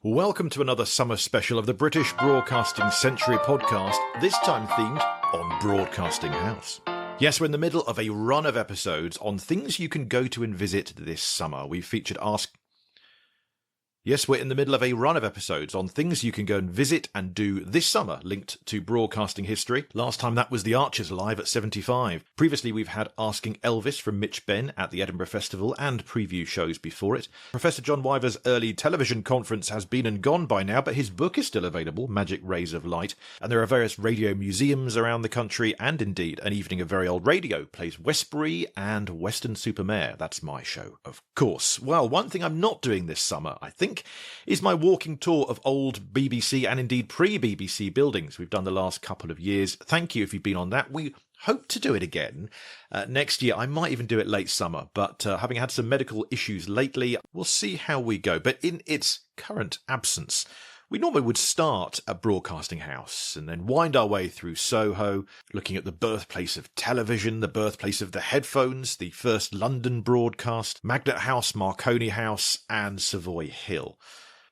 Welcome to another summer special of the British Broadcasting Century podcast, this time themed on Broadcasting House. Yes, we're in the middle of a run of episodes on things you can go to and visit this summer. We've featured Yes, we're in the middle of a run of episodes on things you can go and visit and do this summer, linked to broadcasting history. Last time that was The Archers live at 75. Previously, we've had Asking Elvis from Mitch Benn at the Edinburgh Festival and preview shows before it. Professor John Wyver's early television conference has been and gone by now, but his book is still available, Magic Rays of Light. And there are various radio museums around the country, and indeed, An Evening of Very Old Radio plays Westbury and Weston-super-Mare. That's my show, of course. Well, one thing I'm not doing this summer, I think, is my walking tour of old BBC and indeed pre-BBC buildings we've done the last couple of years. Thank you if you've been on that. We hope to do it again next year. I might even do it late summer, but having had some medical issues lately, we'll see how we go. But in its current absence, we normally would start at Broadcasting House and then wind our way through Soho, looking at the birthplace of television, the birthplace of the headphones, the first London broadcast, Magnet House, Marconi House, and Savoy Hill.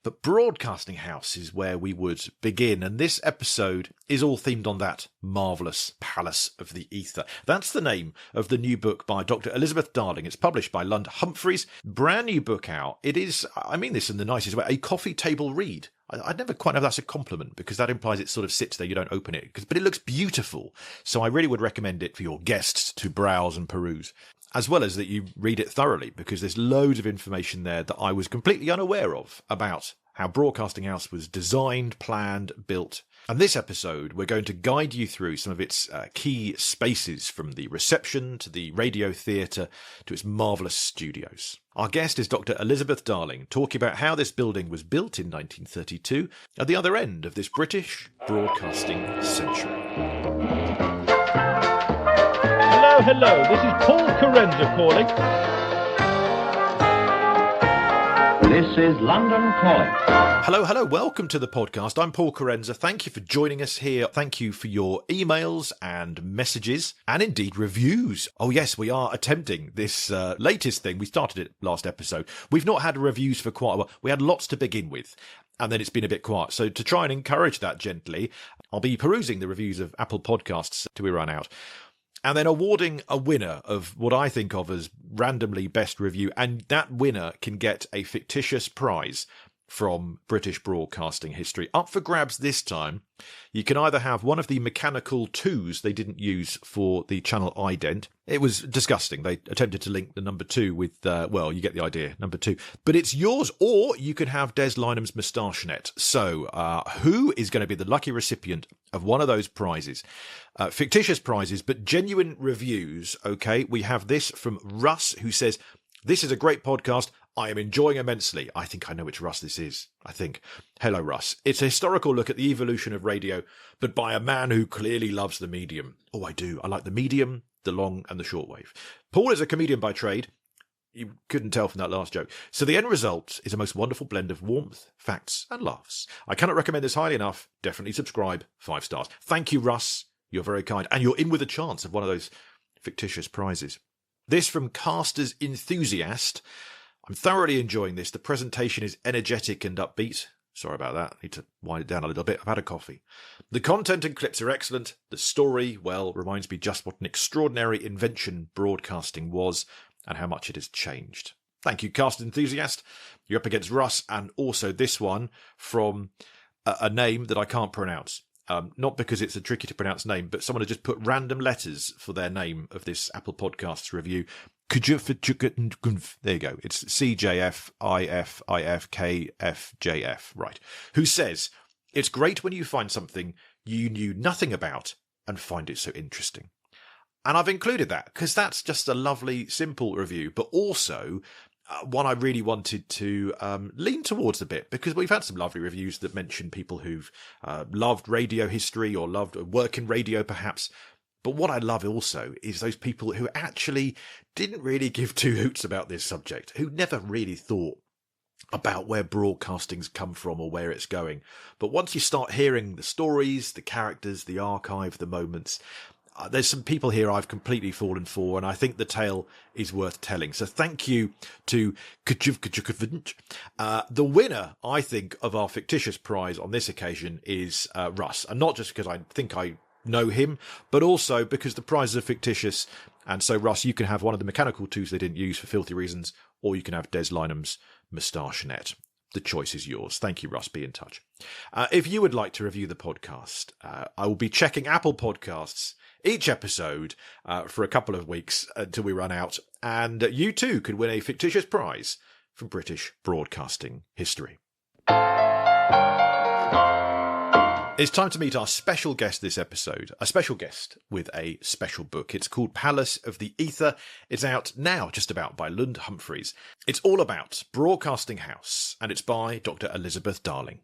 But Broadcasting House is where we would begin, and this episode is all themed on that marvellous Palace of the Ether. That's the name of the new book by Dr. Elizabeth Darling. It's published by Lund Humphreys. Brand new book out. It is, I mean this in the nicest way, a coffee table read. I'd never quite know that's a compliment, because that implies it sort of sits there, you don't open it. But it looks beautiful, so I really would recommend it for your guests to browse and peruse, as well as that you read it thoroughly, because there's loads of information there that I was completely unaware of about how Broadcasting House was designed, planned, built. And this episode, we're going to guide you through some of its key spaces, from the reception to the radio theatre to its marvellous studios. Our guest is Dr. Elizabeth Darling, talking about how this building was built in 1932 at the other end of this British broadcasting century. Hello, this is Paul Carenza calling. This is London Calling. Hello, welcome to the podcast. I'm Paul Carenza. Thank you for joining us here. Thank you for your emails and messages, and indeed reviews. Oh yes, we are attempting this latest thing. We started it last episode. We've not had reviews for quite a while. We had lots to begin with, and then it's been a bit quiet. So to try and encourage that gently, I'll be perusing the reviews of Apple Podcasts till we run out, and then awarding a winner of what I think of as randomly best review, and that winner can get a fictitious prize from British broadcasting history. Up for grabs this time, you can either have one of the mechanical twos they didn't use for the channel ident. It was disgusting. They attempted to link the number 2 with, well, you get the idea, number 2. But it's yours, or you can have Des Lynam's moustache net. So who is going to be the lucky recipient of one of those prizes? Fictitious prizes, but genuine reviews, okay? We have this from Russ, who says, "This is a great podcast. I am enjoying immensely." I think I know which Russ this is. Hello, Russ. "It's a historical look at the evolution of radio, but by a man who clearly loves the medium." Oh, I do. I like the medium, the long and the shortwave. Paul is a comedian by trade. You couldn't tell from that last joke. So the end result is a most wonderful blend of warmth, facts, and laughs. I cannot recommend this highly enough. Definitely subscribe. 5 stars. Thank you, Russ. You're very kind. And you're in with a chance of one of those fictitious prizes. This from Caster's Enthusiast. "I'm thoroughly enjoying this. The presentation is energetic and upbeat." Sorry about that. I need to wind it down a little bit. I've had a coffee. "The content and clips are excellent. The story, well, reminds me just what an extraordinary invention broadcasting was and how much it has changed." Thank you, Caster's Enthusiast. You're up against Russ, and also this one from a name that I can't pronounce. Not because it's a tricky to pronounce name, but someone had just put random letters for their name of this Apple Podcasts review. There you go. It's CJFIFIFKFJF, right? Who says, "It's great when you find something you knew nothing about and find it so interesting." And I've included that because that's just a lovely, simple review, but also one I really wanted to lean towards a bit, because we've had some lovely reviews that mention people who've loved radio history or loved work in radio perhaps. But what I love also is those people who actually didn't really give 2 hoots about this subject, who never really thought about where broadcasting's come from or where it's going. But once you start hearing the stories, the characters, the archive, the moments, there's some people here I've completely fallen for, and I think the tale is worth telling. So thank you to Kajuvkajukavunch. The winner, I think, of our fictitious prize on this occasion is Russ. And not just because I think I know him, but also because the prizes are fictitious. And so, Russ, you can have one of the mechanical tools they didn't use for filthy reasons, or you can have Des Lynam's moustache net. The choice is yours. Thank you, Russ. Be in touch. If you would like to review the podcast, I will be checking Apple Podcasts each episode for a couple of weeks until we run out. And you too could win a fictitious prize from British broadcasting history. It's time to meet our special guest this episode, a special guest with a special book. It's called Palace of the Ether. It's out now, just about, by Lund Humphreys. It's all about Broadcasting House, and it's by Dr. Elizabeth Darling.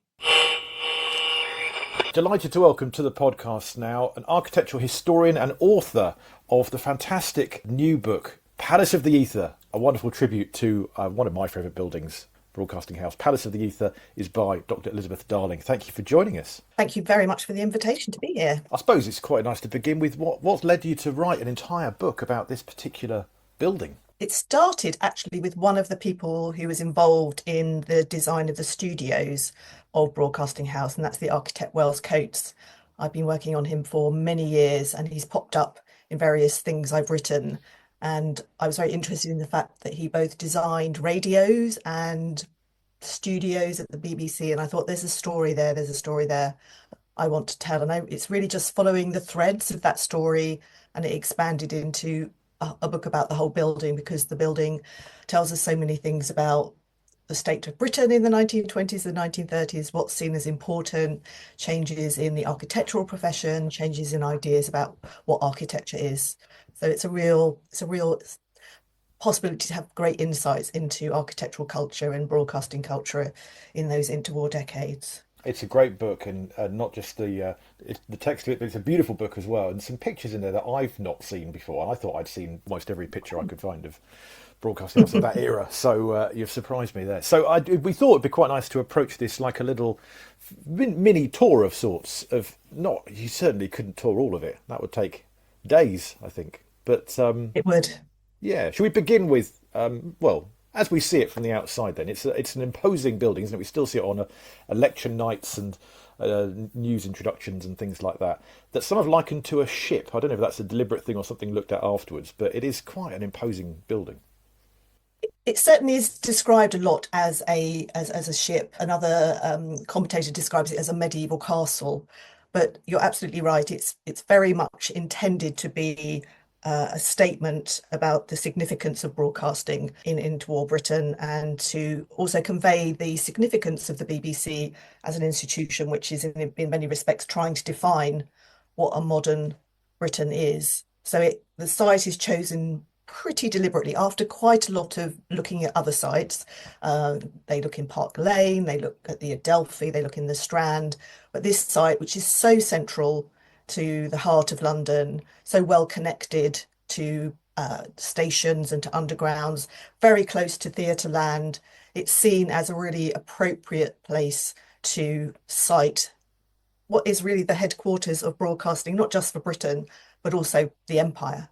Delighted to welcome to the podcast now an architectural historian and author of the fantastic new book, Palace of the Ether, a wonderful tribute to one of my favourite buildings, Broadcasting House. Palace of the Ether is by Dr. Elizabeth Darling. Thank you for joining us. Thank you very much for the invitation to be here. I suppose it's quite nice to begin with what's led you to write an entire book about this particular building. It started actually with one of the people who was involved in the design of the studios of Broadcasting House, and that's the architect Wells Coates. I've been working on him for many years, and he's popped up in various things I've written. And I was very interested in the fact that he both designed radios and studios at the BBC. And I thought, there's a story there I want to tell. And it's really just following the threads of that story. And it expanded into a book about the whole building, because the building tells us so many things about the state of Britain in the 1920s and 1930s, what's seen as important, changes in the architectural profession, changes in ideas about what architecture is. So it's a real possibility to have great insights into architectural culture and broadcasting culture in those interwar decades. It's a great book, and not just the text of it, but it's a beautiful book as well, and some pictures in there that I've not seen before. I thought I'd seen almost every picture I could find of Broadcasting House of that era, so you've surprised me there. So we thought it'd be quite nice to approach this like a little mini tour of sorts. You certainly couldn't tour all of it. That would take days, I think. But it would. Yeah. Should we begin with as we see it from the outside? Then it's an imposing building, isn't it? We still see it on election nights and news introductions and things like that. That's sort of likened to a ship. I don't know if that's a deliberate thing or something looked at afterwards, but it is quite an imposing building. It certainly is described a lot as a ship. Another commentator describes it as a medieval castle. But you're absolutely right. It's very much intended to be a statement about the significance of broadcasting in interwar Britain, and to also convey the significance of the BBC as an institution, which is in many respects trying to define what a modern Britain is. So the site is chosen pretty deliberately after quite a lot of looking at other sites. They look in Park Lane, they look at the Adelphi, they look in the Strand, but this site, which is so central to the heart of London, so well connected to stations and to undergrounds, very close to theatre land, it's seen as a really appropriate place to site what is really the headquarters of broadcasting, not just for Britain, but also the Empire.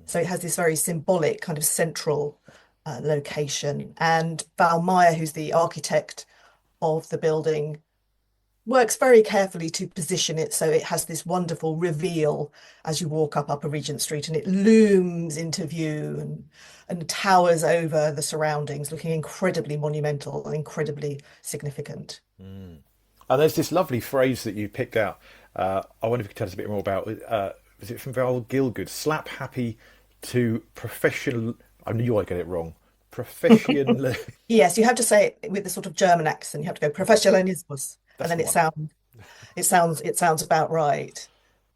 So it has this very symbolic kind of central location. And Val Meyer, who's the architect of the building, works very carefully to position it so it has this wonderful reveal as you walk up Upper Regent Street, and it looms into view and towers over the surroundings, looking incredibly monumental and incredibly significant. Mm. And there's this lovely phrase that you picked out. I wonder if you could tell us a bit more about it. Was it from Val Gilgood? Slap happy to professional. I knew I'd get it wrong. Professional. Yes, you have to say it with a sort of German accent. You have to go professionalismus, and then it sounds about right.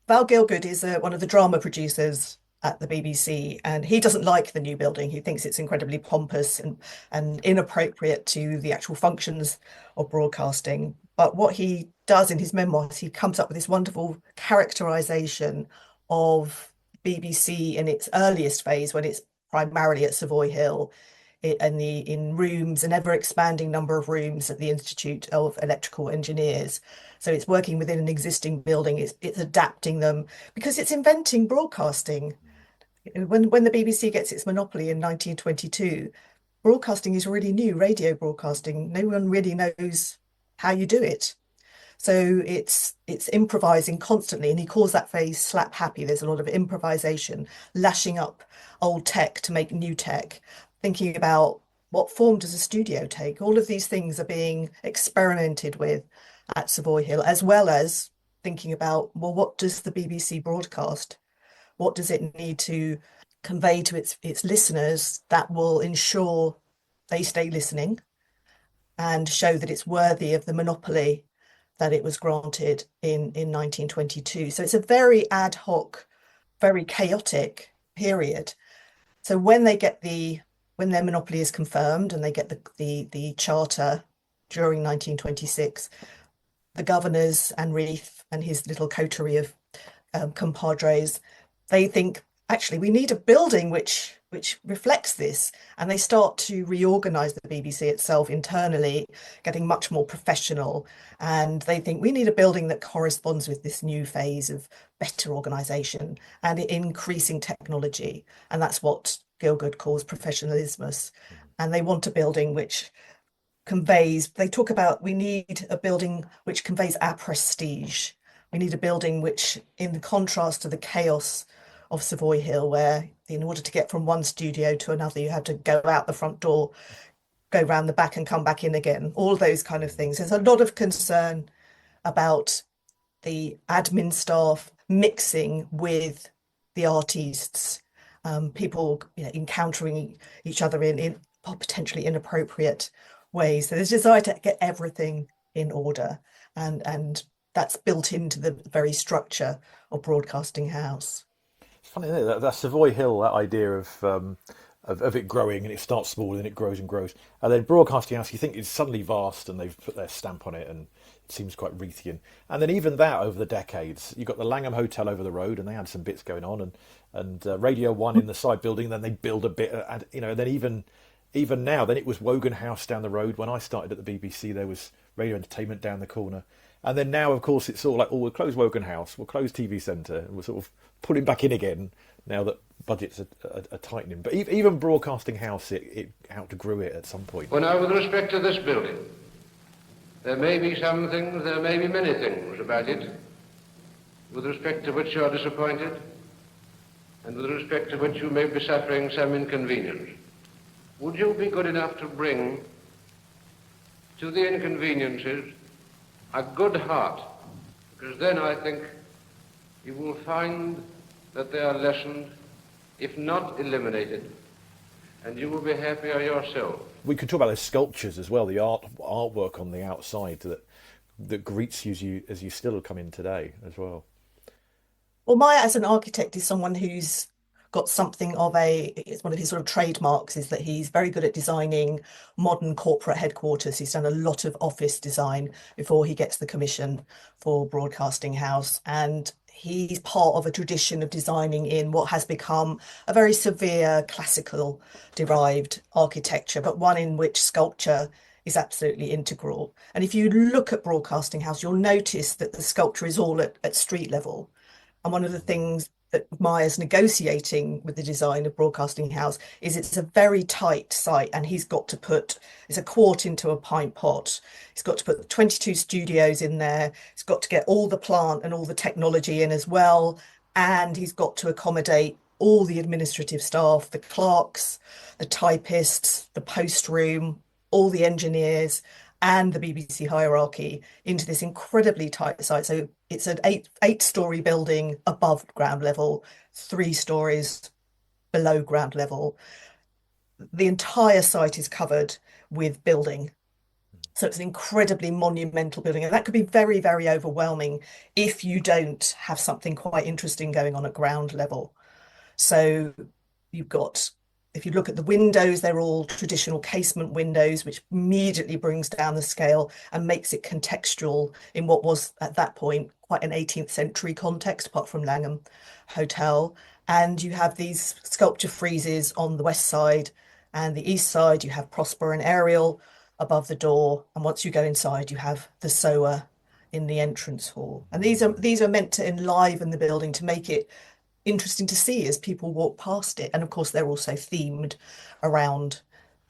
Val Gilgood is one of the drama producers at the BBC, and he doesn't like the new building. He thinks it's incredibly pompous and inappropriate to the actual functions of broadcasting. But what he does in his memoirs, he comes up with this wonderful characterization of BBC in its earliest phase, when it's primarily at Savoy Hill. in rooms, an ever expanding number of rooms at the Institute of Electrical Engineers. So it's working within an existing building, it's adapting them because it's inventing broadcasting. When the BBC gets its monopoly in 1922, broadcasting is really new, radio broadcasting. No one really knows how you do it. So it's improvising constantly, and he calls that phase slap happy. There's a lot of improvisation, lashing up old tech to make new tech, thinking about what form does a studio take. All of these things are being experimented with at Savoy Hill, as well as thinking about, well, what does the BBC broadcast? What does it need to convey to its listeners that will ensure they stay listening and show that it's worthy of the monopoly that it was granted in 1922. So it's a very ad hoc, very chaotic period. So when their monopoly is confirmed and they get the charter during 1926, the governors and Reith and his little coterie of compadres, they think, actually, we need a building which reflects this. And they start to reorganize the BBC itself internally, getting much more professional. And they think we need a building that corresponds with this new phase of better organization and increasing technology. And that's what Gielgud calls professionalismus. And they want a building which they talk about, we need a building which conveys our prestige. We need a building which, in contrast to the chaos of Savoy Hill, where in order to get from one studio to another, you have to go out the front door, go round the back and come back in again, all those kind of things. There's a lot of concern about the admin staff mixing with the artists, people encountering each other in potentially inappropriate ways. So there's a desire to get everything in order, and that's built into the very structure of Broadcasting House. It's funny, isn't it? That Savoy Hill, that idea of it growing, and it starts small and it grows and grows. And then Broadcasting House, you think it's suddenly vast and they've put their stamp on it and it seems quite Reithian. And then even that over the decades, you've got the Langham Hotel over the road and they had some bits going on, and Radio 1 in the side building, and then they build a bit, and then even now, then it was Wogan House down the road. When I started at the BBC, there was Radio Entertainment down the corner. And then now, of course, it's all like, we'll close Wogan House, we'll close TV Centre, and we're sort of pulling back in again now that budgets are tightening. But even Broadcasting House, it outgrew it at some point. Well, now, with respect to this building, there may be some things, there may be many things about it, with respect to which you are disappointed, and with respect to which you may be suffering some inconvenience. Would you be good enough to bring to the inconveniences a good heart? Because then I think you will find that they are lessened, if not eliminated, and you will be happier yourself. We could talk about those sculptures as well, the artwork on the outside that greets you as you still come in today as well. Well, Maya, as an architect, is someone who's got something of it's one of his sort of trademarks, is that he's very good at designing modern corporate headquarters. He's done a lot of office design before he gets the commission for Broadcasting House. And he's part of a tradition of designing in what has become a very severe classical derived architecture, but one in which sculpture is absolutely integral. And if you look at Broadcasting House, you'll notice that the sculpture is all at street level. And one of the things that Maya's negotiating with the design of Broadcasting House is it's a very tight site, and he's got to it's a quart into a pint pot. He's got to put 22 studios in there. He's got to get all the plant and all the technology in as well. And he's got to accommodate all the administrative staff, the clerks, the typists, the post room, all the engineers, and the BBC hierarchy into this incredibly tight site. So it's an eight-story building above ground level, 3 stories below ground level. The entire site is covered with building. So it's an incredibly monumental building. And that could be very, very overwhelming if you don't have something quite interesting going on at ground level. So if you look at the windows, they're all traditional casement windows, which immediately brings down the scale and makes it contextual in what was at that point quite an 18th century context, apart from Langham Hotel. And you have these sculpture friezes on the west side And the east side, you have Prosper and Ariel above the door. And once you go inside, you have the Sower in the entrance hall. And these are meant to enliven the building, to make it interesting to see as people walk past it. And of course, they're also themed around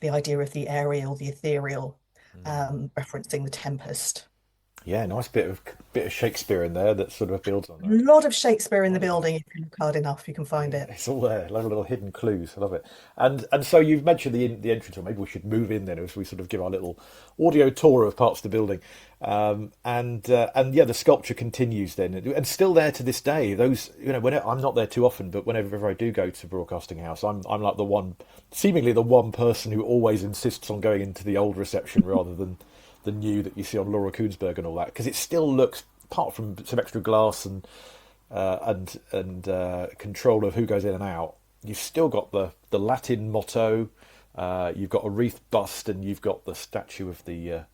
the idea of the aerial, the ethereal, referencing the Tempest. Yeah, nice bit of Shakespeare in there that sort of builds on A that. lot of Shakespeare in the building. If you look hard enough, you can find it. It's all there, like little hidden clues. I love it. And so you've mentioned the entrance, or maybe we should move in then as we sort of give our little audio tour of parts of the building. And yeah, the sculpture continues then, and still there to this day. Those, I'm not there too often, but whenever I do go to Broadcasting House, I'm like seemingly the one person who always insists on going into the old reception rather than the new that you see on Laura Koonsberg and all that, because it still looks, apart from some extra glass and control of who goes in and out, you've still got the Latin motto, you've got a wreath bust, and you've got the statue of the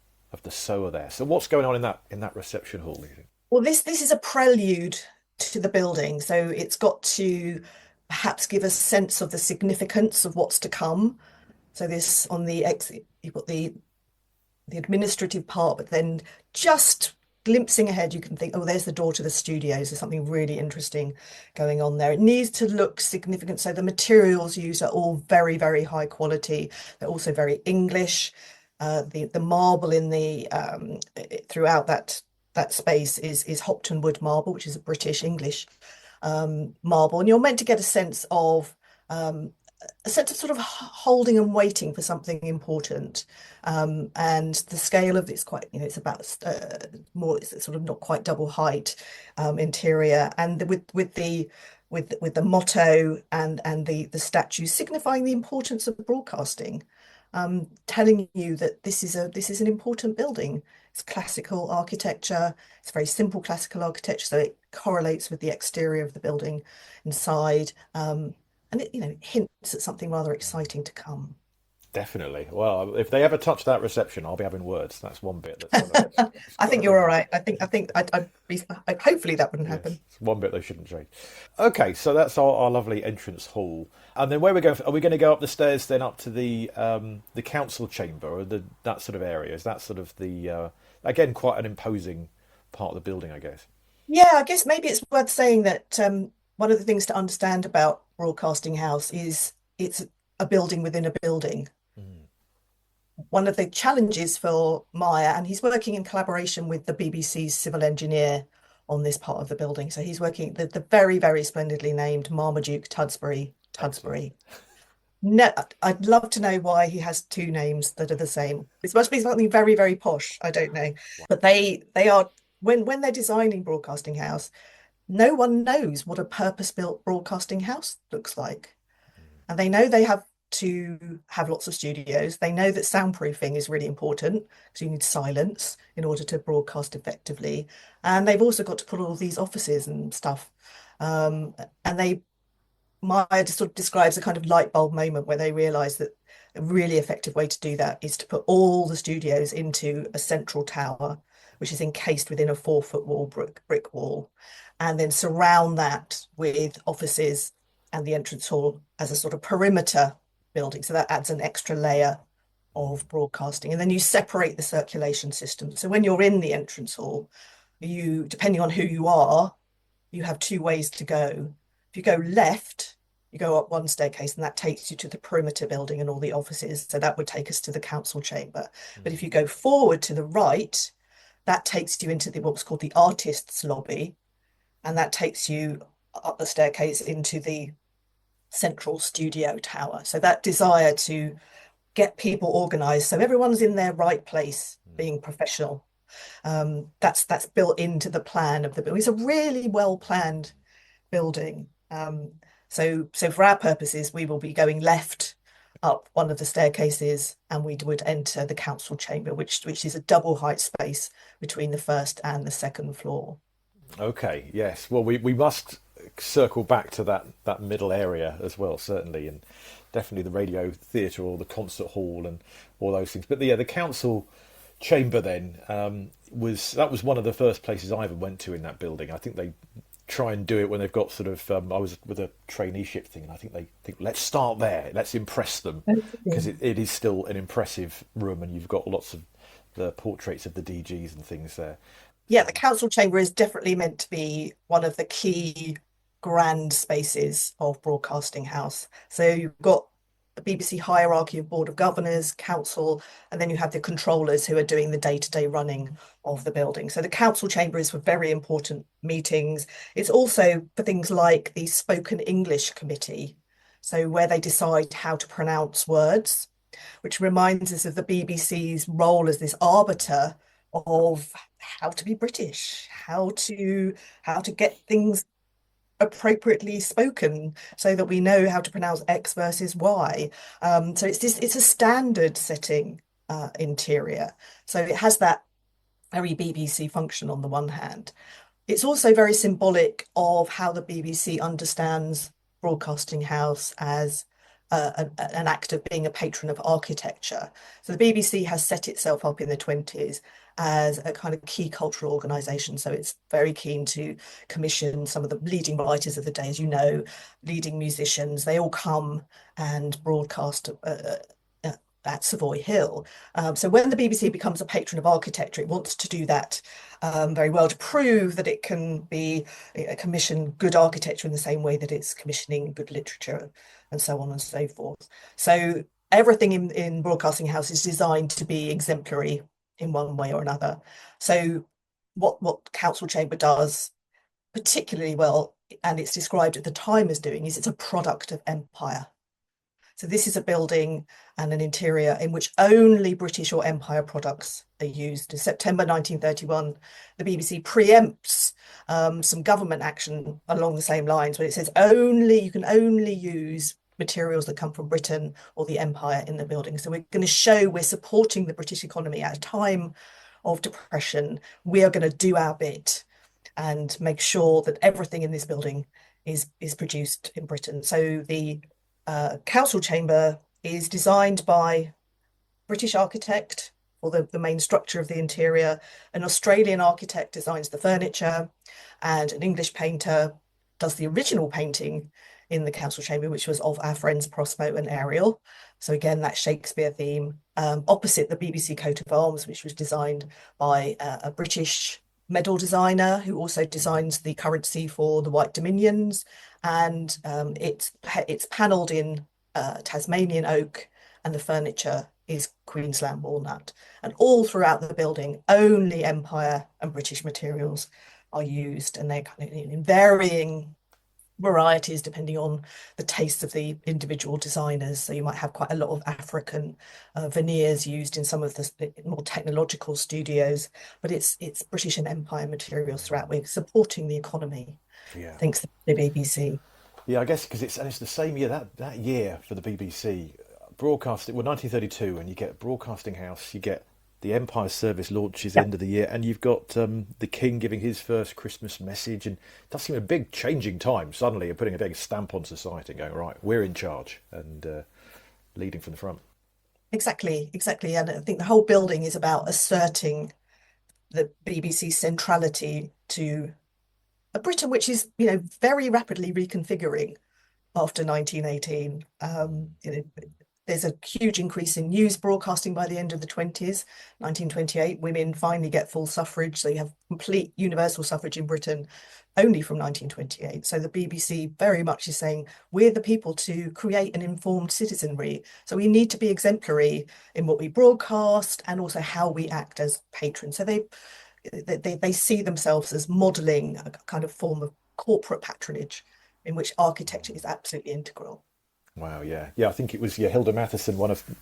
Sower there. So what's going on in that reception hall, do you think? Well, this is a prelude to the building, so it's got to perhaps give a sense of the significance of what's to come. So this on the exit, you've got the administrative part, but then just glimpsing ahead, you can think, oh, there's the door to the studios. There's something really interesting going on there. It needs to look significant. So the materials used are all very, very high quality. They're also very English. The marble in the throughout that space is Hopton wood marble, which is a British English marble, and you're meant to get a sense of sort of holding and waiting for something important. And the scale of it's quite, it's about more, it's sort of not quite double height interior, and with the motto and the statue signifying the importance of broadcasting, telling you that this is an important building. It's classical architecture. It's very simple classical architecture, so it correlates with the exterior of the building inside. And it hints at something rather exciting to come. Definitely. Well, if they ever touch that reception, I'll be having words. That's one bit. That's I think you're all right. Hopefully that wouldn't happen. It's one bit they shouldn't change. Okay, so that's our lovely entrance hall. And then where we go? Are we going to go up the stairs then up to the council chamber, or that sort of area? Is that sort of the again quite an imposing part of the building, I guess? Yeah, I guess maybe it's worth saying that one of the things to understand about Broadcasting House is it's a building within a building. One of the challenges for Maya, and he's working in collaboration with the BBC's civil engineer on this part of the building. So he's working the very, very splendidly named Marmaduke Tudsbury. No, I'd love to know why he has two names that are the same. It must be something very, very posh. I don't know. But they are, when they're designing Broadcasting House, no one knows what a purpose-built broadcasting house looks like. And they know they have to have lots of studios. They know that soundproofing is really important because you need silence in order to broadcast effectively. And they've also got to put all these offices and stuff. And Maya just sort of describes a kind of light bulb moment where they realise that a really effective way to do that is to put all the studios into a central tower, which is encased within a 4-foot wall, brick wall, and then surround that with offices and the entrance hall as a sort of perimeter building. So that adds an extra layer of broadcasting. And then you separate the circulation system. So when you're in the entrance hall, you, depending on who you are, you have two ways to go. If you go left, you go up one staircase, and that takes you to the perimeter building and all the offices. So that would take us to the council chamber. But if you go forward to the right, that takes you into what's called the artists lobby. And that takes you up the staircase into the central studio tower. So that desire to get people organized so everyone's in their right place, being professional, that's built into the plan of the building. It's a really well planned building. So for our purposes, we will be going left up one of the staircases, and we would enter the council chamber, which is a double height space between the first and the second floor. Okay, yes. Well, we must circle back to that middle area as well, certainly, and definitely the radio theatre or the concert hall and all those things. But the council chamber then was one of the first places I ever went to in that building. I think try and do it when they've got sort of. I was with a traineeship thing, and I think they think let's start there, let's impress them, because it is still an impressive room, and you've got lots of the portraits of the DGs and things there. Yeah, the council chamber is definitely meant to be one of the key grand spaces of Broadcasting House. So you've got the BBC hierarchy of Board of Governors, Council, and then you have the controllers who are doing the day-to-day running of the building. So the council chamber is for very important meetings. It's also for things like the Spoken English Committee, so where they decide how to pronounce words, which reminds us of the BBC's role as this arbiter of how to be British, how to get things appropriately spoken so that we know how to pronounce X versus Y. So it's a standard setting interior. So it has that very BBC function on the one hand. It's also very symbolic of how the BBC understands Broadcasting House as an act of being a patron of architecture. So the BBC has set itself up in the 20s as a kind of key cultural organisation. So it's very keen to commission some of the leading writers of the day, as you know, leading musicians. They all come and broadcast at Savoy Hill. So when the BBC becomes a patron of architecture, it wants to do that very well to prove that it can be commission good architecture in the same way that it's commissioning good literature and so on and so forth. So everything in Broadcasting House is designed to be exemplary in one way or another. So what Council Chamber does particularly well, and it's described at the time as doing, is it's a product of empire. So this is a building and an interior in which only British or Empire products are used. In September 1931, the BBC preempts some government action along the same lines, where it says you can only use materials that come from Britain or the Empire in the building. So we're going to show we're supporting the British economy at a time of depression. We are going to do our bit and make sure that everything in this building is produced in Britain. So the council chamber is designed by British architect for the main structure of the interior. An Australian architect designs the furniture, and an English painter does the original painting in the council chamber, which was of our friends Prospero and Ariel. So again, that Shakespeare theme, opposite the BBC coat of arms, which was designed by a British medal designer who also designs the currency for the White Dominions, and it's panelled in Tasmanian oak, and the furniture is Queensland walnut. And all throughout the building, only Empire and British materials are used, and they're kind of in varying varieties depending on the tastes of the individual designers. So you might have quite a lot of African veneers used in some of the more technological studios, but it's British and Empire materials throughout. We're supporting the economy, thanks to the BBC. Yeah, I guess because it's the same year that year for the BBC broadcasting. Well, 1932, and you get Broadcasting House, you get the Empire Service launches end of the year, and you've got the King giving his first Christmas message, and it does seem a big changing time. Suddenly, you're putting a big stamp on society and going, right, we're in charge, and leading from the front. Exactly. And I think the whole building is about asserting the BBC's centrality to a Britain which is, very rapidly reconfiguring after 1918. There's a huge increase in news broadcasting by the end of the 20s. 1928, women finally get full suffrage. So you have complete universal suffrage in Britain only from 1928. So the BBC very much is saying, we're the people to create an informed citizenry. So we need to be exemplary in what we broadcast and also how we act as patrons. So they see themselves as modelling a kind of form of corporate patronage in which architecture is absolutely integral. Wow, yeah. I think it was Hilda Matheson,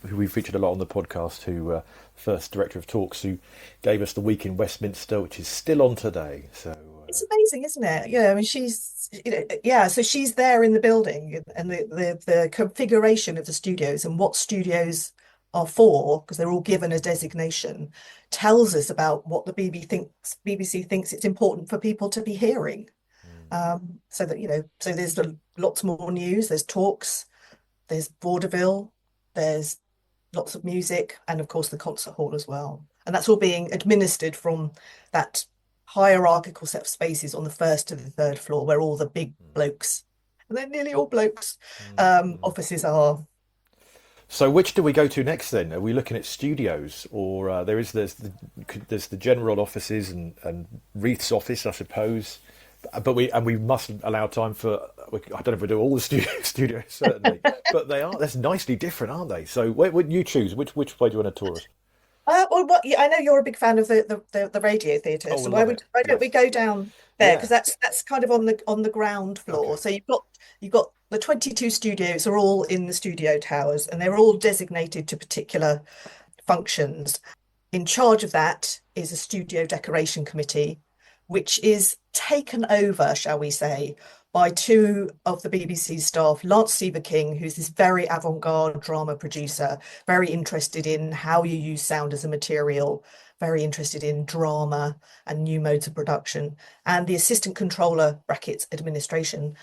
who we featured a lot on the podcast, who first director of talks, who gave us the week in Westminster, which is still on today. So it's amazing, isn't it? I mean, she's so she's there in the building, and the configuration of the studios and what studios are for, because they're all given a designation, tells us about what the BBC thinks it's important for people to be hearing. So that so there's lots more news. There's talks. There's vaudeville, there's lots of music, and of course the concert hall as well. And that's all being administered from that hierarchical set of spaces on the first to the third floor where all the big blokes, and they're nearly all blokes, offices are. So which do we go to next then? Are we looking at studios, or there's the general offices and Reith's office, I suppose, but we must allow time for, I don't know if we do all the studios certainly, but that's nicely different, aren't they? So where would you choose? Which way do you want to tour us? I know you're a big fan of the radio theatre, Oh, so I love it. why don't we Yes. go down there, because Yeah. that's kind of on the ground floor. Okay. So you've got the 22 studios are all in the studio towers, and they're all designated to particular functions. In charge of that is a studio decoration committee, which is taken over, shall we say, by two of the BBC staff, Lance Seaver King, who's this very avant-garde drama producer, very interested in how you use sound as a material, very interested in drama and new modes of production, and the assistant controller brackets administration,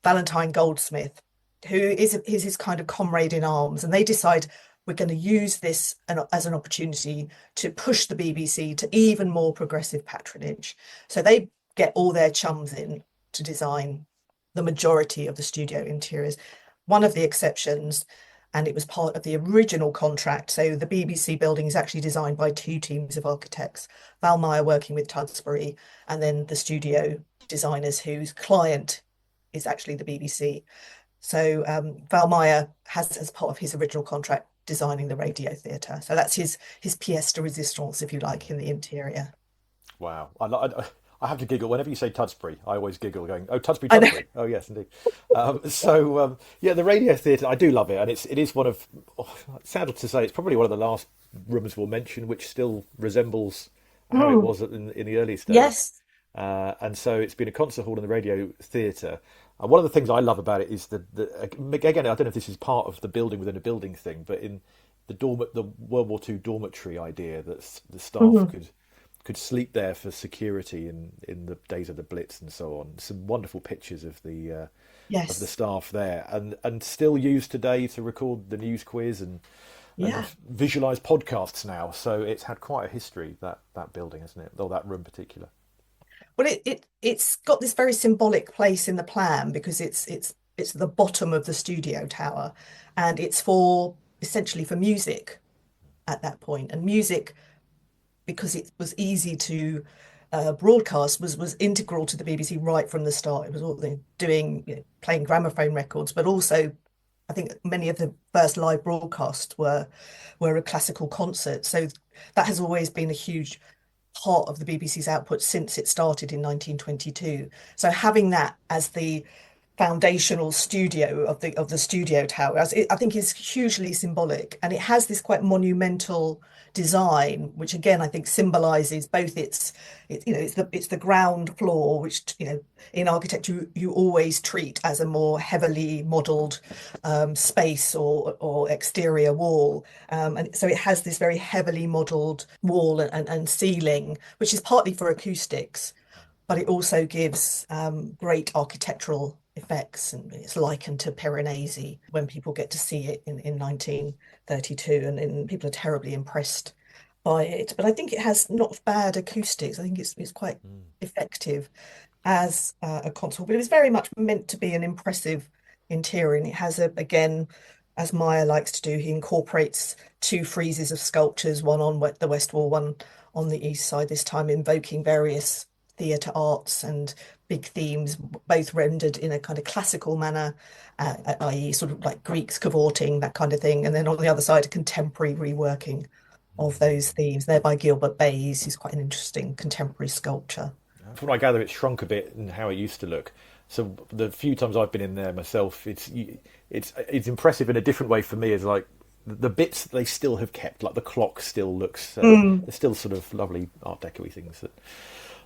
Valentine Goldsmith, who is his kind of comrade in arms, and they decide we're going to use this as an opportunity to push the BBC to even more progressive patronage. So they get all their chums in to design the majority of the studio interiors. One of the exceptions, and it was part of the original contract. So the BBC building is actually designed by two teams of architects, Val Meyer working with Tudsbury, and then the studio designers whose client is actually the BBC. So Val Meyer has, as part of his original contract, designing the radio theatre. So that's his pièce de résistance, if you like, in the interior. Wow. I have to giggle whenever you say Tudsbury. I always giggle, going, "Oh, Tudsbury, I know. Tudsbury." Oh, yes, indeed. Yeah, the radio theatre. I do love it, and it is one of. Oh, it's sad to say, it's probably one of the last rooms we'll mention, which still resembles how it was in the earliest days. Yes. And so it's been a concert hall and the radio theatre. And one of the things I love about it is again, I don't know if this is part of the building within a building thing, but in the World War II dormitory idea that the staff could sleep there for security in the days of the Blitz and so on. Some wonderful pictures of the Yes. staff there, and still used today to record the news quiz and Yeah. visualize podcasts now. So it's had quite a history, that building, hasn't it? Or that room in particular. Well, it's got this very symbolic place in the plan because it's the bottom of the studio tower, and it's essentially for music at that point. And music, because it was easy to broadcast, was integral to the BBC right from the start. It was all doing, playing gramophone records, but also I think many of the first live broadcasts were a classical concert. So that has always been a huge part of the BBC's output since it started in 1922. So having that as the foundational studio of the studio tower, I think is hugely symbolic, and it has this quite monumental design, which again I think symbolises both it's the ground floor, which in architecture you always treat as a more heavily modelled space or exterior wall, and so it has this very heavily modelled wall and ceiling, which is partly for acoustics, but it also gives great architectural effects, and it's likened to Piranesi when people get to see it in 1932, and people are terribly impressed by it. But I think it has not bad acoustics. I think it's quite effective as a console, but it was very much meant to be an impressive interior, and it has again, as Meyer likes to do, he incorporates two friezes of sculptures, one on the west wall, one on the east side, this time invoking various theatre arts and big themes, both rendered in a kind of classical manner, i.e. sort of like Greeks cavorting, that kind of thing. And then on the other side, a contemporary reworking of those themes, there by Gilbert Bayes, who's quite an interesting contemporary sculptor. From what I gather, it's shrunk a bit in how it used to look. So the few times I've been in there myself, it's impressive in a different way for me. Is like the bits they still have kept, like the clock still looks, there's still sort of lovely Art Deco-y things that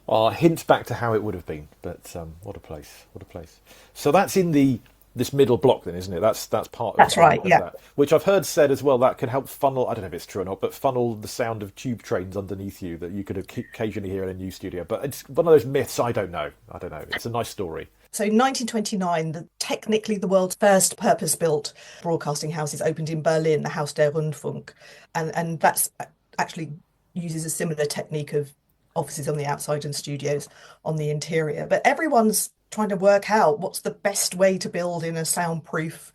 are hints back to how it would have been. But what a place, what a place. So that's in this middle block then, isn't it? That's part of That's right, yeah. that, which I've heard said as well, that can help funnel, I don't know if it's true or not, but funnel the sound of tube trains underneath you that you could occasionally hear in a new studio. But it's one of those myths. I don't know. It's a nice story. So in 1929, technically the world's first purpose-built broadcasting houses opened in Berlin, the Haus der Rundfunk, and that's actually uses a similar technique of offices on the outside and studios on the interior. But everyone's trying to work out what's the best way to build in a soundproof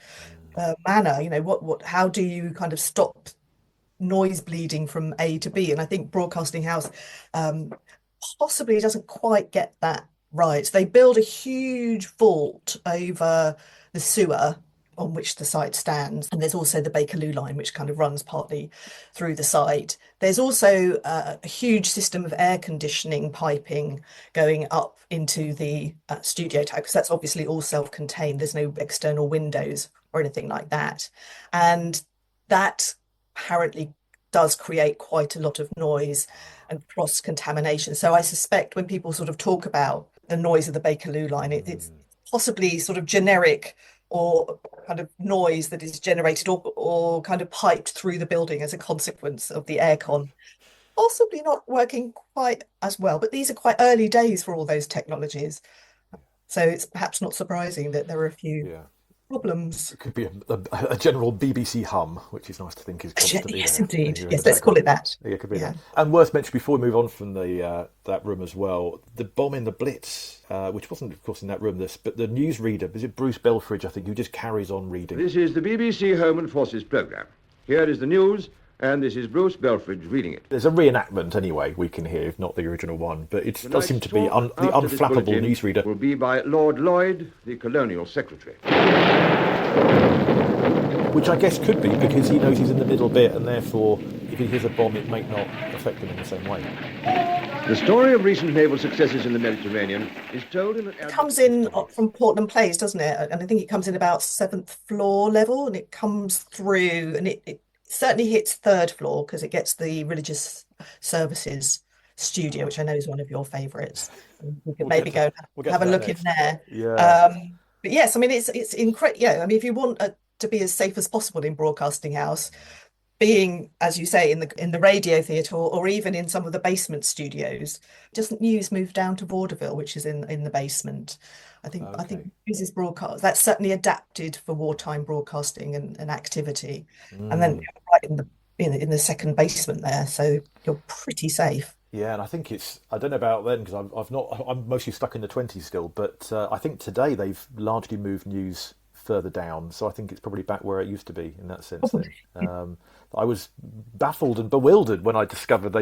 manner. How do you kind of stop noise bleeding from A to B? And I think Broadcasting House possibly doesn't quite get that right. They build a huge vault over the sewer on which the site stands, and there's also the Bakerloo line, which kind of runs partly through the site. There's also a huge system of air conditioning piping going up into the studio tower, because that's obviously all self-contained. There's no external windows or anything like that, and that apparently does create quite a lot of noise and cross-contamination. So I suspect when people sort of talk about the noise of the Bakerloo line, it's possibly sort of generic or kind of noise that is generated or kind of piped through the building as a consequence of the aircon, possibly not working quite as well. But these are quite early days for all those technologies. So it's perhaps not surprising that there are a few problems. It could be a general BBC hum, which is nice to think is constantly Yes, there. indeed. Yes, let's call it that. Yeah, it could be that. And worth mentioning before we move on from that room as well, the bomb in the Blitz, which wasn't, of course, in that room, but the newsreader, is it Bruce Belfridge, I think, who just carries on reading? This is the BBC Home and Forces programme. Here is the news, and this is Bruce Belfridge reading it. There's a reenactment, anyway, we can hear, if not the original one, but it does seem to be the unflappable newsreader. Will be by Lord Lloyd, the Colonial Secretary. Which I guess could be because he knows he's in the middle bit, and therefore, if he hears a bomb, it may not affect him in the same way. The story of recent naval successes in the Mediterranean is told in an... It comes in from Portland Place, doesn't it? And I think it comes in about 7th floor level, and it comes through, and it certainly hits 3rd floor because it gets the religious services studio, which I know is one of your favourites. We could maybe go have a look in there. Yeah. But yes, I mean, it's incredible. Yeah, I mean, if you want to be as safe as possible in Broadcasting House, being, as you say, in the radio theatre or even in some of the basement studios, doesn't news move down to vaudeville, which is in the basement? I think news is broadcast. That's certainly adapted for wartime broadcasting and activity, and then right in the second basement there, so you're pretty safe. Yeah, and I think I don't know about then because I'm mostly stuck in the 20s still, but I think today they've largely moved news further down, so I think it's probably back where it used to be in that sense. I was baffled and bewildered when I discovered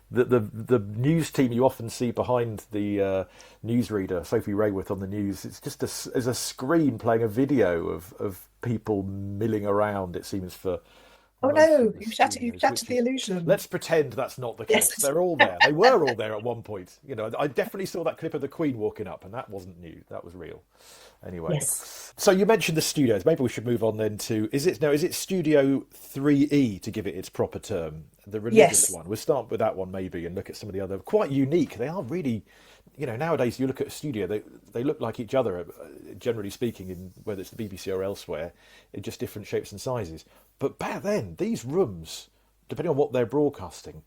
the news team you often see behind the newsreader, Sophie Rayworth on the news. It's just as a screen playing a video of people milling around, it seems, for... Oh no, you've shattered the illusion. Let's pretend that's not the case. Yes. They're all there. They were all there at one point. I definitely saw that clip of the Queen walking up, and that wasn't new. That was real. Anyway, yes. So you mentioned the studios. Maybe we should move on then to is it Studio 3E to give it its proper term? The religious one. We'll start with that one maybe and look at some of the other quite unique. They are really, nowadays you look at a studio, they look like each other, generally speaking, in whether it's the BBC or elsewhere, in just different shapes and sizes. But back then, these rooms, depending on what they're broadcasting,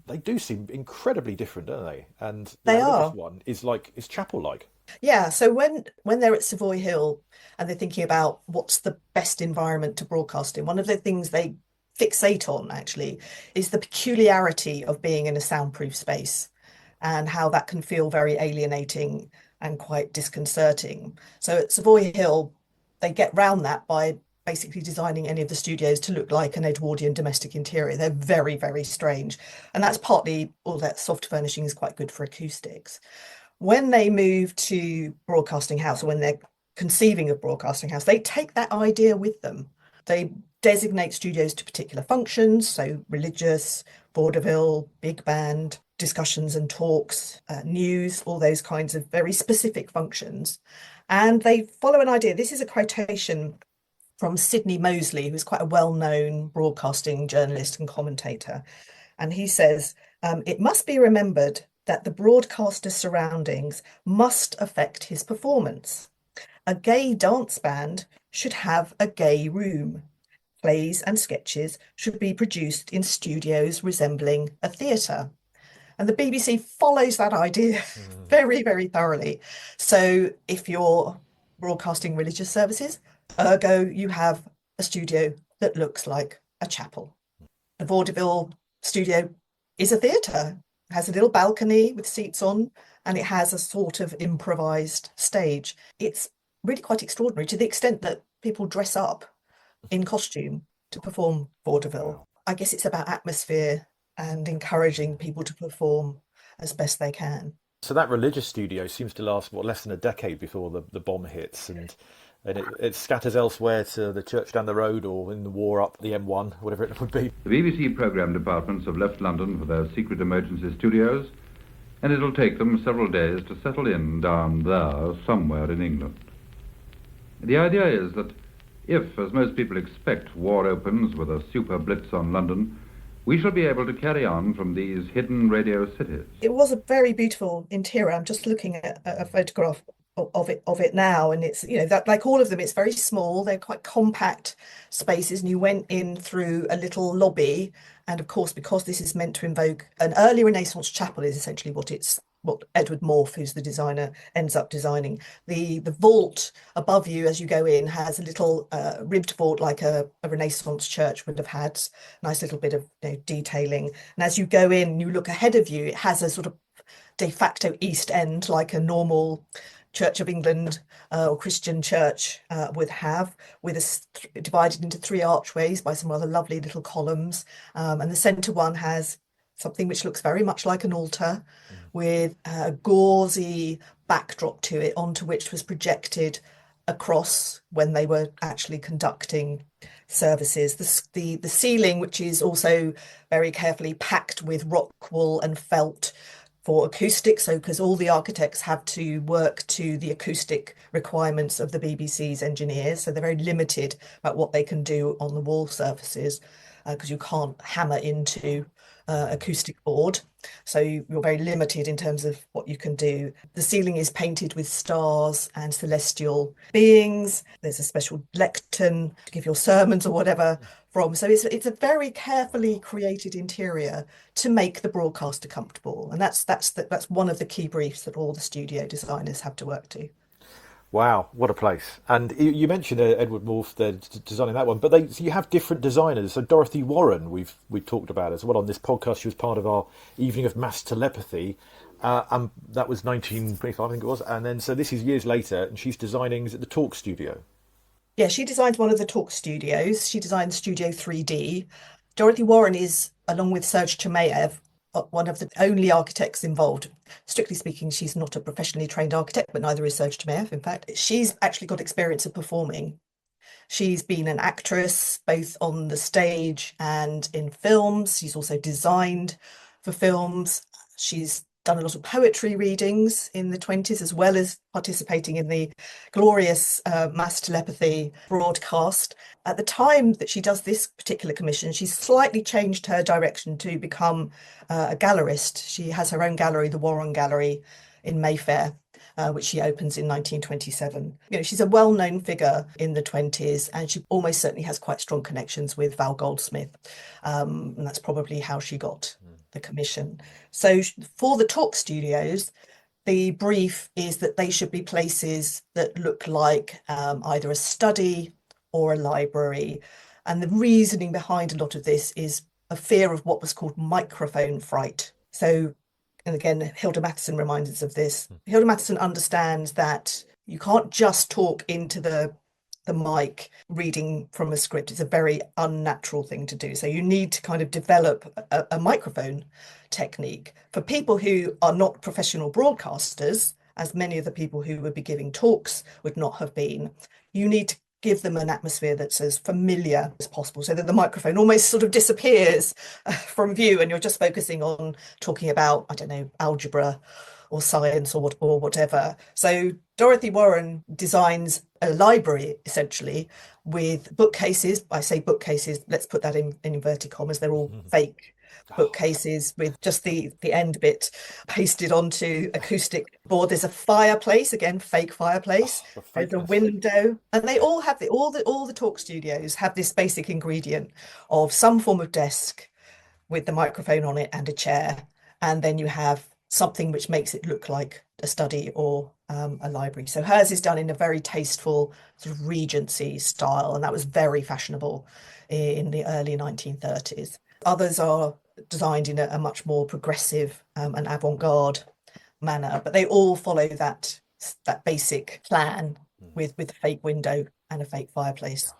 they do seem incredibly different, don't they? And the religious one is chapel-like. Yeah, so when they're at Savoy Hill and they're thinking about what's the best environment to broadcast in, one of the things they fixate on actually is the peculiarity of being in a soundproof space and how that can feel very alienating and quite disconcerting. So at Savoy Hill, they get round that by basically designing any of the studios to look like an Edwardian domestic interior. They're very, very strange. And that's partly all that soft furnishing is quite good for acoustics. When they move to Broadcasting House, or when they're conceiving of Broadcasting House, they take that idea with them. They designate studios to particular functions, so religious, vaudeville, big band, discussions and talks, news, all those kinds of very specific functions. And they follow an idea. This is a quotation from Sidney Mosley, who's quite a well-known broadcasting journalist and commentator. And he says, it must be remembered that the broadcaster's surroundings must affect his performance. A gay dance band should have a gay room. Plays and sketches should be produced in studios resembling a theatre. And the BBC follows that idea very, very thoroughly. So if you're broadcasting religious services, ergo you have a studio that looks like a chapel. The vaudeville studio is a theatre. It has a little balcony with seats on, and it has a sort of improvised stage. It's really quite extraordinary to the extent that people dress up in costume to perform vaudeville. I guess it's about atmosphere and encouraging people to perform as best they can. So that religious studio seems to last, what, less than a decade before the bomb hits, and it scatters elsewhere to the church down the road or in the war up the M1, whatever it would be. The BBC programme departments have left London for their secret emergency studios, and it'll take them several days to settle in down there somewhere in England. The idea is that if, as most people expect, war opens with a super blitz on London, we shall be able to carry on from these hidden radio cities. It was a very beautiful interior. I'm just looking at a photograph of it now, and it's, that, like all of them, it's very small. They're quite compact spaces, and you went in through a little lobby. And of course, because this is meant to invoke an early Renaissance chapel, is essentially what Edward Morph, who's the designer, ends up designing. The vault above you as you go in has a little ribbed vault like a Renaissance church would have had. Nice little bit of detailing. And as you go in, you look ahead of you, it has a sort of de facto east end like a normal Church of England or Christian church would have, with divided into 3 archways by some rather lovely little columns. And the centre one has something which looks very much like an altar with a gauzy backdrop to it, onto which was projected a cross when they were actually conducting services. The ceiling, which is also very carefully packed with rock wool and felt for acoustics, so because all the architects have to work to the acoustic requirements of the BBC's engineers, so they're very limited about what they can do on the wall surfaces, because you can't hammer into acoustic board, so you're very limited in terms of what you can do. The ceiling is painted with stars and celestial beings. There's a special lectern to give your sermons or whatever from. So it's a very carefully created interior to make the broadcaster comfortable, and that's one of the key briefs that all the studio designers have to work to. Wow, what a place. And you mentioned Edward Morph there designing that one, but so you have different designers. So Dorothy Warren, we've talked about as well on this podcast. She was part of our evening of mass telepathy. And that was 1925, I think it was. And then, so this is years later, and she's designing at the Talk Studio. Yeah, she designed one of the Talk studios. She designed Studio 3D. Dorothy Warren is, along with Serge Chermayeff, one of the only architects involved. Strictly speaking, she's not a professionally trained architect, but neither is Serge Chermayeff. In fact, she's actually got experience of performing. She's been an actress, both on the stage and in films. She's also designed for films. She's done a lot of poetry readings in the 20s, as well as participating in the glorious mass telepathy broadcast. At the time that she does this particular commission, she's slightly changed her direction to become a gallerist. She has her own gallery, the Warren Gallery in Mayfair, which she opens in 1927. She's a well-known figure in the 20s, and she almost certainly has quite strong connections with Val Goldsmith. And that's probably how she got the commission. So for the Talk studios, the brief is that they should be places that look like either a study or a library. And the reasoning behind a lot of this is a fear of what was called microphone fright. So, and again, Hilda Matheson reminds us of this. Hilda Matheson understands that you can't just talk into the mic reading from a script. It's a very unnatural thing to do. So you need to kind of develop a microphone technique. For people who are not professional broadcasters, as many of the people who would be giving talks would not have been, you need to give them an atmosphere that's as familiar as possible, so that the microphone almost sort of disappears from view and you're just focusing on talking about, I don't know, algebra or science or whatever. So Dorothy Warren designs a library essentially with bookcases. I say bookcases, let's put that in inverted commas, they're all fake bookcases with just the end bit pasted onto acoustic board. There's a fireplace, again, fake fireplace. There's a window, and they all have all the Talk studios have this basic ingredient of some form of desk with the microphone on it and a chair, and then you have something which makes it look like a study or a library. So hers is done in a very tasteful sort of Regency style, and that was very fashionable in the early 1930s. Others are designed in a much more progressive and avant-garde manner, but they all follow that basic plan with a fake window and a fake fireplace.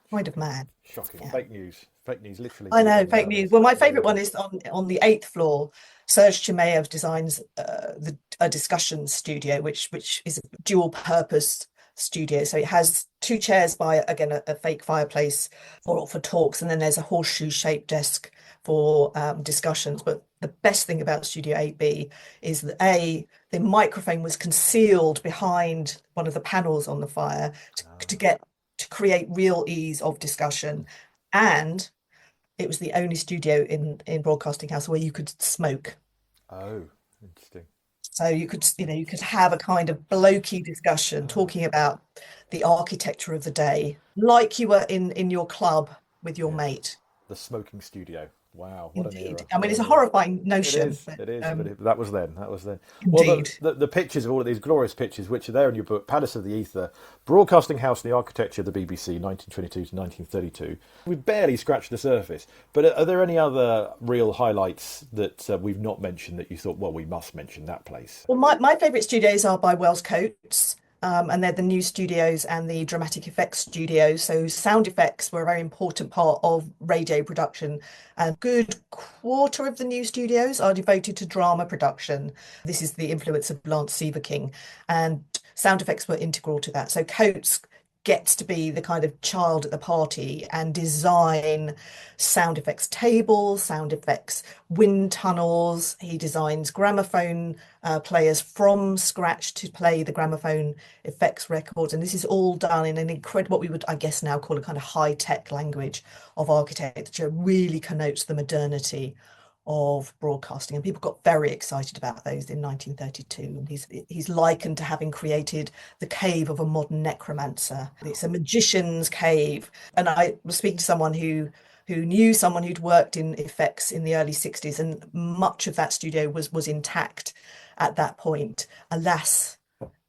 Kind of mad. Shocking. Yeah. Fake news, literally. I know, fake news. Well, my favourite one is on the 8th floor. Serge Chimeyev designs a discussion studio, which is a dual purpose studio. So it has 2 chairs by, again, a fake fireplace for talks, and then there's a horseshoe shaped desk for discussions. But the best thing about Studio 8B is that the microphone was concealed behind one of the panels on the fire to create real ease of discussion. And it was the only studio in Broadcasting House where you could smoke. Oh, interesting. So you could have a kind of blokey discussion talking about the architecture of the day, like you were in your club with your mate. The smoking studio. Wow, what an era. I mean, it's a horrifying notion. It is. But that was then. Indeed. Well, the pictures of all of these glorious pictures, which are there in your book, Palace of the Ether, Broadcasting House and the Architecture of the BBC, 1922 to 1932. We've barely scratched the surface. But are there any other real highlights that we've not mentioned that you thought, well, we must mention that place? Well, my favourite studios are by Wells Coates. And they're the news studios and the dramatic effects studios. So sound effects were a very important part of radio production. A good quarter of the new studios are devoted to drama production. This is the influence of Lance Seaver-King, and sound effects were integral to that. So Coates gets to be the kind of child at the party and design sound effects tables, sound effects wind tunnels. He designs gramophone players from scratch to play the gramophone effects records. And this is all done in an incredible, what we would, I guess, now call a kind of high-tech language of architecture, really connotes the modernity of broadcasting, and people got very excited about those in 1932. And he's likened to having created the cave of a modern necromancer. It's a magician's cave. And I was speaking to someone who knew someone who'd worked in effects in the early 60s, and much of that studio was intact at that point. Alas,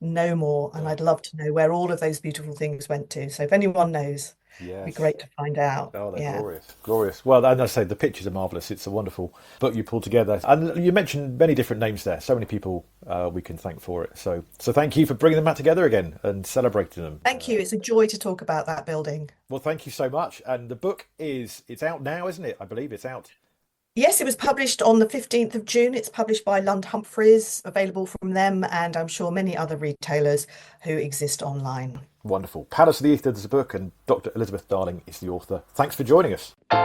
no more. And I'd love to know where all of those beautiful things went to. So if anyone knows, it'd be great to find out. Oh, they're glorious. Well, and I say the pictures are marvellous. It's a wonderful book you pulled together. And you mentioned many different names there. So many people we can thank for it. So thank you for bringing them back together again and celebrating them. Thank you. It's a joy to talk about that building. Well, thank you so much. And the book it's out now, isn't it? I believe it's out. Yes, it was published on the 15th of June. It's published by Lund Humphreys, available from them, and I'm sure many other retailers who exist online. Wonderful. Palace of the Ether is a book, and Dr. Elizabeth Darling is the author. Thanks for joining us. Oh,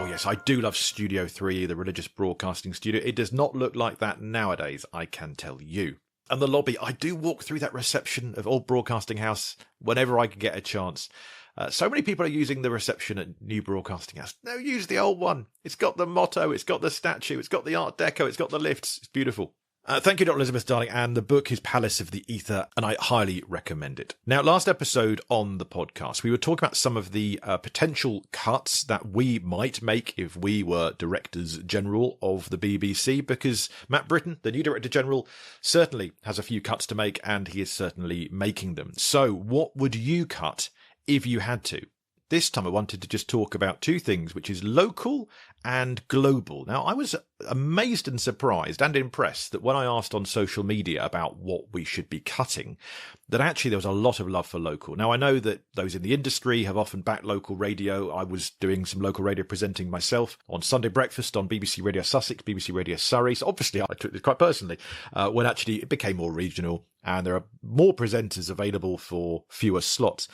yes, I do love Studio 3, the religious broadcasting studio. It does not look like that nowadays, I can tell you. And the lobby, I do walk through that reception of Old Broadcasting House whenever I can get a chance. So many people are using the reception at New Broadcasting House. No, use the old one. It's got the motto, it's got the statue, it's got the Art Deco, it's got the lifts. It's beautiful. Thank you, Dr. Elizabeth Darling, and the book is Palace of the Ether, and I highly recommend it. Now, last episode on the podcast, we were talking about some of the potential cuts that we might make if we were Directors General of the BBC, because Matt Britton, the new Director General, certainly has a few cuts to make, and he is certainly making them. So what would you cut if you had to? This time I wanted to just talk about two things, which is local and global. Now, I was amazed and surprised and impressed that when I asked on social media about what we should be cutting, that actually there was a lot of love for local. Now, I know that those in the industry have often backed local radio. I was doing some local radio presenting myself on Sunday Breakfast on BBC Radio Sussex, BBC Radio Surrey. So obviously I took this quite personally when actually it became more regional and there are more presenters available for fewer slots.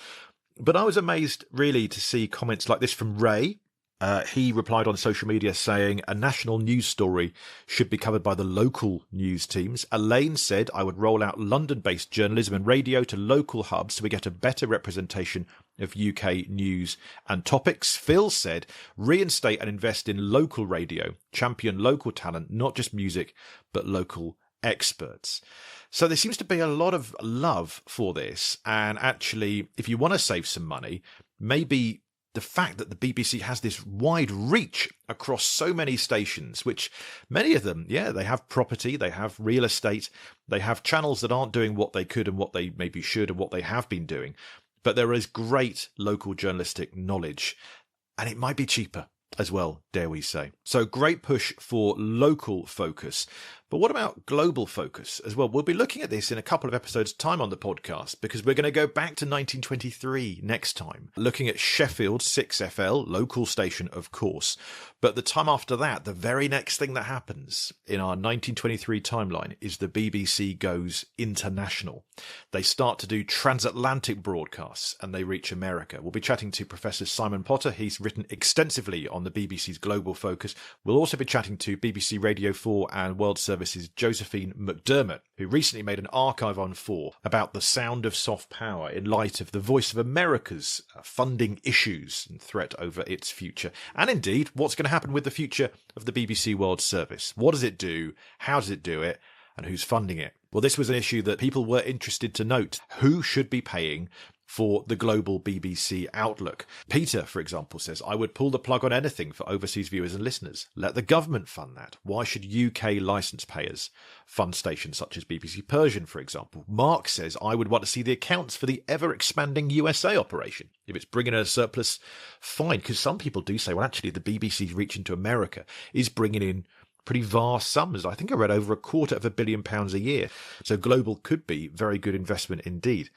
But I was amazed, really, to see comments like this from Ray. He replied on social media saying a national news story should be covered by the local news teams. Elaine said, I would roll out London-based journalism and radio to local hubs so we get a better representation of UK news and topics. Phil said, reinstate and invest in local radio, champion local talent, not just music, but local experts. So there seems to be a lot of love for this. And actually, if you want to save some money, maybe the fact that the BBC has this wide reach across so many stations, which many of them, they have property, they have real estate, they have channels that aren't doing what they could and what they maybe should and what they have been doing. But there is great local journalistic knowledge, and it might be cheaper. as well, dare we say. So great push for local focus. But what about global focus as well? We'll be looking at this in a couple of episodes' time on the podcast, because we're going to go back to 1923 next time, looking at Sheffield 6FL, local station, of course. But the time after that, the very next thing that happens in our 1923 timeline is the BBC goes international. They start to do transatlantic broadcasts and they reach America. We'll be chatting to Professor Simon Potter. He's written extensively on the BBC's global focus. We'll also be chatting to BBC Radio 4 and World Services Josephine McDermott, who recently made an archive on 4 about the sound of soft power in light of the Voice of America's funding issues and threat over its future. And indeed, what's going to happen with the future of the BBC World Service? What does it do? How does it do it? And who's funding it? Well, this was an issue that people were interested to note. Who should be paying for the global BBC outlook? Peter, for example, says, I would pull the plug on anything for overseas viewers and listeners. Let the government fund that. Why should UK licence payers fund stations such as BBC Persian, for example? Mark says, I would want to see the accounts for the ever-expanding USA operation. If it's bringing in a surplus, fine. Because some people do say, well, actually, the BBC's reach into America is bringing in pretty vast sums. I think I read over £250 million a year. So global could be very good investment indeed.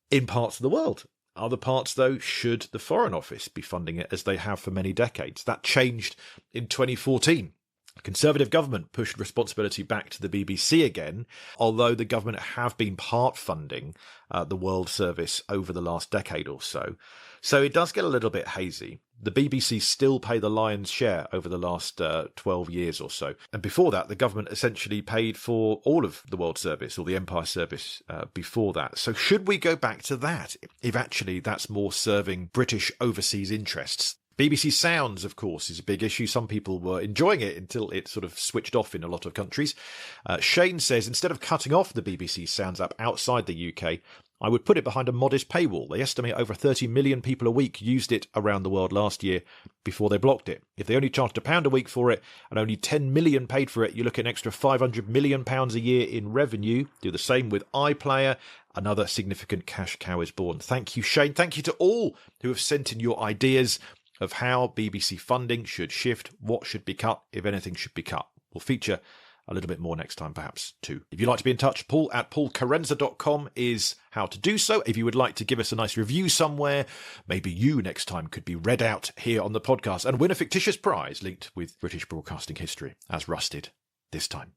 In parts of the world. Other parts, though, should the Foreign Office be funding it as they have for many decades? That changed in 2014. The Conservative government pushed responsibility back to the BBC again, although the government have been part funding the World Service over the last decade or so. So it does get a little bit hazy. The BBC still pay the lion's share over the last 12 years or so. And before that, the government essentially paid for all of the World Service or the Empire Service before that. So should we go back to that if actually that's more serving British overseas interests? BBC Sounds, of course, is a big issue. Some people were enjoying it until it sort of switched off in a lot of countries. Shane says, instead of cutting off the BBC Sounds app outside the UK, I would put it behind a modest paywall. They estimate over 30 million people a week used it around the world last year before they blocked it. If they only charged £1 a week for it and only 10 million paid for it, you look at an extra £500 million a year in revenue. Do the same with iPlayer. Another significant cash cow is born. Thank you, Shane. Thank you to all who have sent in your ideas of how BBC funding should shift, what should be cut, if anything should be cut. We'll feature a little bit more next time, perhaps, too. If you'd like to be in touch, paul@paulcarenza.com is how to do so. If you would like to give us a nice review somewhere, maybe you next time could be read out here on the podcast and win a fictitious prize linked with British broadcasting history, as rusted this time.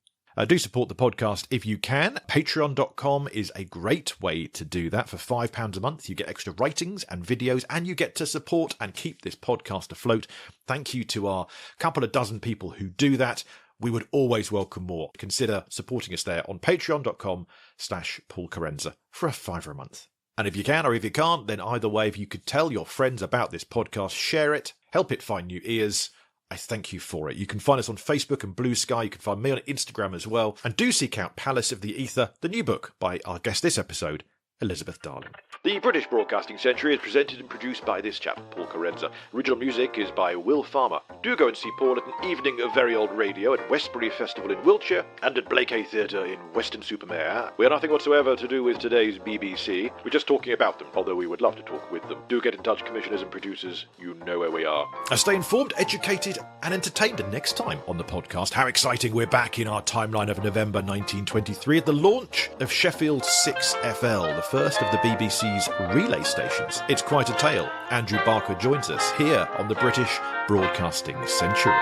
Do support the podcast if you can. Patreon.com is a great way to do that. For £5 a month, you get extra writings and videos, and you get to support and keep this podcast afloat. Thank you to our couple of dozen people who do that. We would always welcome more. Consider supporting us there on patreon.com/Paul Carenza for £5 a month. And if you can or if you can't, then either way, if you could tell your friends about this podcast, share it, help it find new ears, I thank you for it. You can find us on Facebook and Blue Sky. You can find me on Instagram as well. And do seek out Palace of the Ether, the new book by our guest this episode, Elizabeth Darling. The British Broadcasting Century is presented and produced by this chap, Paul Carenza. Original music is by Will Farmer. Do go and see Paul at an evening of very old radio at Westbury Festival in Wiltshire and at Blakey Theatre in Weston-super-Mare. We have nothing whatsoever to do with today's BBC. We're just talking about them, although we would love to talk with them. Do get in touch, commissioners and producers. You know where we are. Stay informed, educated and entertained. And next time on the podcast, how exciting, we're back in our timeline of November 1923 at the launch of Sheffield 6FL, the first of the BBC's relay stations. It's quite a tale. Andrew Barker joins us here on the British Broadcasting Century.